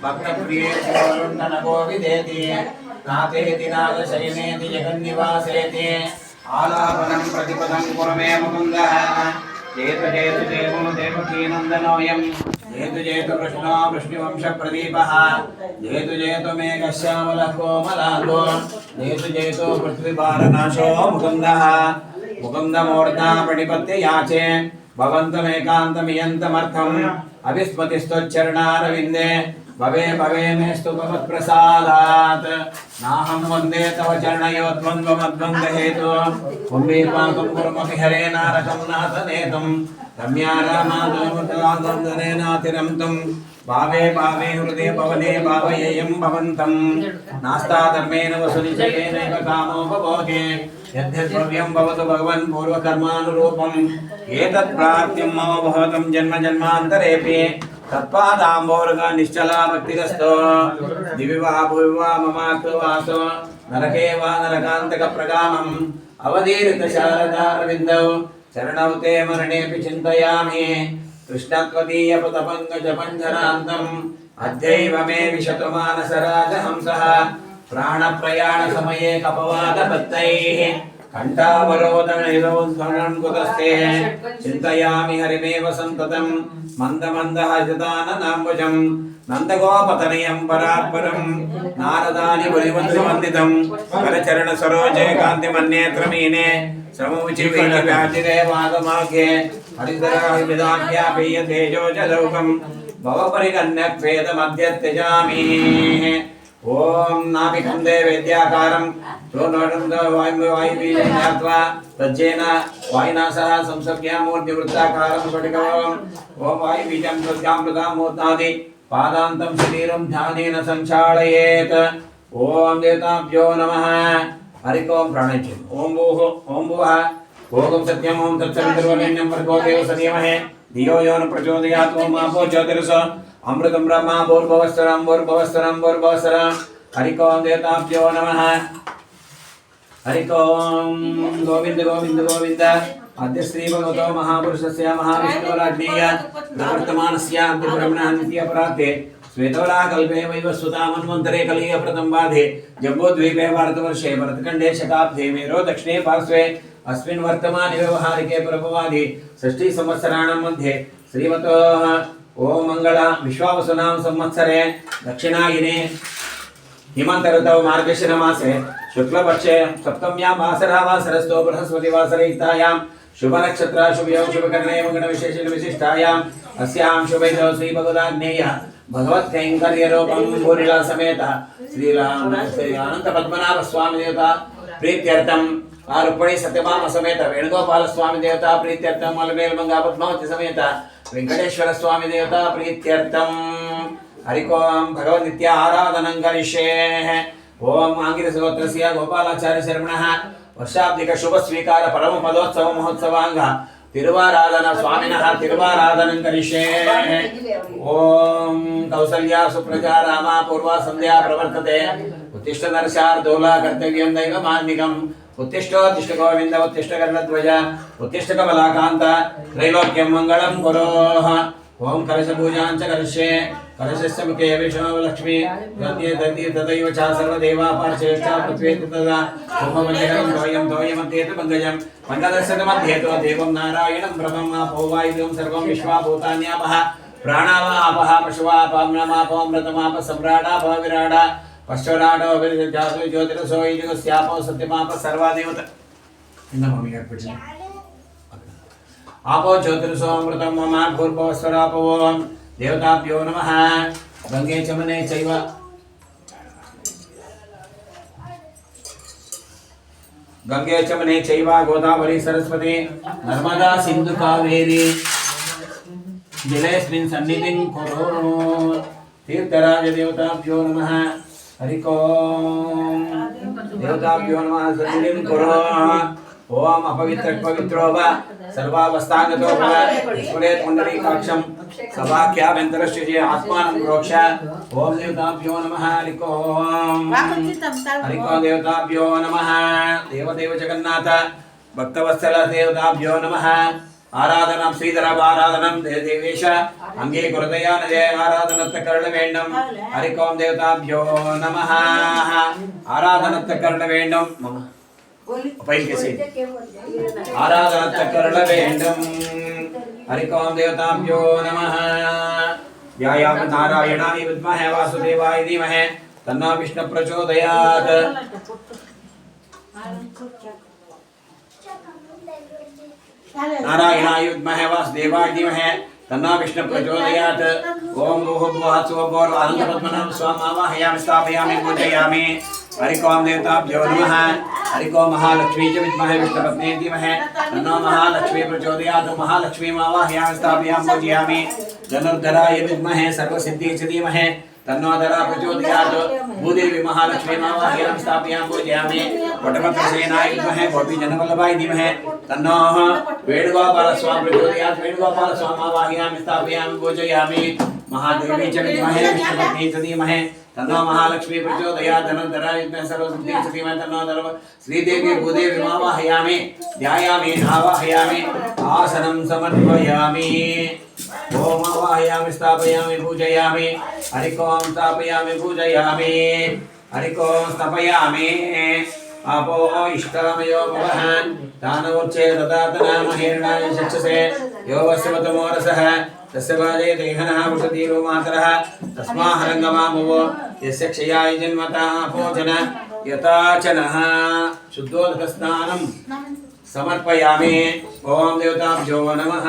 भक्तप्रिये शिवरुण्डनको विदेति नाथेति नागशयनेति जगन्निवासेति आलापनं प्रतिपदं कुरु मे मुकुन्दः जेतु जेतु देवो देवकीनन्दनोऽयं जेतु जेतु कृष्णो वृष्णिवंशप्रदीपः जेतु जेतु मेघश्यामलः कोमलाङ्गो जेतु जेतु पृथ्वीभारनाशो मुकुन्दः मुकुन्दमूर्धा प्रणिपत्य याचे भवन्तमेकान्तमियन्तमर्थम् अभिस्मतिस्तुच्चरणारविन्दे भवे भवे मेस्तु भवत्प्रसादात् नाहं वन्दे तव चरणयोद्वन्द्वमद्वन्द्वहेतु पुण्डीपाकं कुर्मपि हरे नारकं नाथनेतुं रम्या रामादुर्मुद्रान्दनेनातिरन्तं भावे भावे हृदये भवने भावयेयं भवन्तं नास्ता धर्मेण वसुनिचयेनैव कामोपभोगे यद्यद्भव्यं भवतु भगवन् पूर्वकर्मानुरूपम् एतत् प्रार्थ्यं मम भवतं जन्म जन्मान्तरेऽपि तत्पादाम्बोर्ग निश्चला भक्तिरस्तो दिवि वा भुवि वा ममाकृवासो नरके वा नरकान्तकप्रगामम् अवधीरितशारदारविन्दौ चरणौ ते मरणेऽपि चिन्तयामि कृष्णत्वदीयपदपङ्कजपञ्जरान्तम् अद्यैव मे विशतु मानसराजहंसः प्राणप्रयाणसमये कपवादपत्तैः कण्ठावरोधनिरोधनं कुतस्ते चिन्तयामि हरिमेव सन्ततं मन्दमन्दहजदाननाम्बुजं नन्दगोपतनयं परात्परं नारदानि मुनिवन्द्रिवन्दितं करचरणसरोजे कान्तिमन्नेत्रमीने श्रममुचिव्याजिरे वागमाघ्ये हरिधराभिदाभ्यापीय तेजोजलौकं भवपरिकन्यक्वेदमद्य त्यजामि ओम नाभिकंदे वेद्याकारं चोनोडं वायुबीजं ज्ञात्वा तज्जेन वायुनासः संसर्ग्यामूर्तिवृत्ताकारं स्फटिकम् ओम वायुबीजं तस्यामृतामूर्तादि पादान्तं शरीरं ध्यानेन संचालयेत् ओम देवताभ्यो नमः हरिकों प्राणिचे ओम भूः भोगं सत्यम् ओम तत्सवितुर्वरेण्यं भर्गो देवस्य धीमहि धियो यो न प्रचोदयात् ओम आपो ज्योतिर्षः अमृतं ब्रह्मा भूर्भुवस्सरं भूर्भुवस्सरं भूर्भुवस्सरं हरिकों देवताभ्यो नमः हरिकों गोविंद गोविंद गोविंद अद्य श्री भगवतो महापुरुषस्य महाविष्णुराज्ञेय प्रवर्तमानस्य अद्यब्रह्मणः नित्यपरार्थे श्वेतवराकल्पे वैवस्वतामन्वन्तरे कलिय प्रथमबाधे जम्बूद्वीपे भारतवर्षे भरतखण्डे शताब्दे मेरो दक्षिणे पार्श्वे अस्मिन् वर्तमाने व्यवहारिके प्रभवादि षष्ठी संवत्सराणां मध्ये श्रीमतः ओम मंगला विश्वावसुनाम संवत्सरे दक्षिणायने हिमंत ऋतौ मार्गशीर मासे शुक्लपक्षे सप्तम्यां वासरस्तु बृहस्पति वासरयुक्तायां शुभ नक्षत्र शुभयों शुभकरणे मंगल विशेषण विशिष्टायां अस्यां शुभैतो श्री भगवदाग्नेय भगवत कैंकर्य रूपं भूरिला समेत श्रीराम श्री अनंत पद्मनाभ स्वामी देवता प्रीत्यर्थम रुक्मिणी सत्यभामा समेत वेणुगोपाल स्वामी देवता प्रीत्यर्थम मलमेल मंगा पद्मावती समेत वेंकटेश्वर स्वामी देवता प्रीत्यर्थम हरिकों भगवन् नित्य आराधनं करिष्ये ओम आंगिरसगोत्रस्य गोपालाचार्य शर्मणः वर्षाब्दिक शुभ स्वीकार परम पदोत्सव महोत्सवांग तिरुवाराधना स्वामिनः तिरुवाराधनं करिष्ये ओम कौसल्या सुप्रजा रामा पूर्वा संध्या प्रवर्तते उत्तिष्ठ नरशार्दूला कर्तव्यं दैवमान्निकम् उत्तिष्ठोत्तिष्ठ गोविंद उत्तिष्ठ कर्णध्वज उत्तिष्ठ कमलाकांत त्रैलोक्यं मंगलं कुरुः ओम कलश पूजां च करिष्ये कलशस्य मुखे विष्णु लक्ष्मी तदैव च सर्वदेवा पार्श्वे च पृथ्वी तदा होममन्दिरं तोयमध्येतु पङ्कजं पञ्चदशक मध्येतु देवं नारायणं ब्रह्मम् आपो वायुं सर्वं विश्वा भूतान्यापः प्राणावापः पशुवापाम्नमापोऽमृतमाप सम्राडाप विराडा पश्चराडो जातु ज्योतिरसो युगस्यापो सत्यमाप सर्वादेवता मम्मी आपो ज्योतिरसो अमृतं मम भूर्भुवस्सरापो देवताभ्यो नमः गंगे चमने चैव गंगे चमने चैव गोदावरी सरस्वती नर्मदा सिंधु कावेरी जलेस्मिन् सन्निधिं कुरु तीर्थराज देवताभ्यो नमः हरिकों देवताभ्यो नमः सन्निधिं कुरु ओम अपवित्र पवित्रो वा सर्वावस्थागतो वा स्फुरेत् पुण्डरीकाक्षं सभाख्याभ्यन्तरस्य आत्मानं प्रोक्ष ओम देवताभ्यो नमः हरिकों देवताभ्यो नमः देवदेव जगन्नाथ भक्तवत्सल देवताभ्यो नमः आराधनं श्रीधराराधनं देवेश अंगे कुरुदया नदे आराधनत्तकर्णवेण्डं हरिकों देवताभ्यो नमः आराधनत्तकर्णवेण्डं मम पैल कैसे आराधनत्तकर्णवेण्डं हरिकों देवताभ्यो नमः ध्यायामि नारायणाय विद्महे वासुदेवाय धीमहि तन्नो विष्णु प्रचोदयात् नारायणाय विद्महे वासुदेवाय धीमहि तन्नो विष्णु प्रचोदयात् ओम भूर्भुवः स्वः अनन्तपद्मनाभं स्वाम् आवाहयामि स्थापयामि पूजयामि हरिकों देवताभ्यो नमः हरिकों महालक्ष्मी च विद्महे विष्णुपत्न्यै धीमहि तन्नो महालक्ष्मी प्रचोदयात् महालक्ष्मीम् आवाहयामि स्थापयामि पूजयामि धनुर्धराय विद्महे सर्वसिद्धियै च धीमहि तन्नो धरा प्रचोदयात् भूदेवी महालक्ष्मीम् आवाहयामि स्थापयामि पूजयामि वटपत्रसेनाय विद्महे गोपीजनवल्लभाय धीमहि तन्नो वेणुगोपालस्वामी प्रचोदयात् वेणुगोपालस्वामी आवाहयामि स्थापयामि पूजयामि महादेवी च विद्महे विष्णुपत्न्यै च धीमहि तन्नो महालक्ष्मी प्रचोदयात् धनुर्धरा विद्महे सर्वसिद्धियै च धीमहि तन्नो धर्म श्रीदेवी भूदेवी आवाहयामि ध्यायामि आवाहयामि आसनं समर्पयामि ओम आवाहयामि स्थापयामि पूजयामि हरिकों स्थापयामि पूजयामि हरिकों स्थापयामि आपो इष्टमयो भवः दानवोच्चे ददातना महेरणाय चक्षसे यो वस्यवतमोरसः तस्य वाजे देहनः वसतीरो मातरः तस्माहरङ्गमामवो यस्य क्षयाय जन्मता भोजन यताचनः शुद्धोदकस्नानं समर्पयामि ओम देवताभ्यो नमः।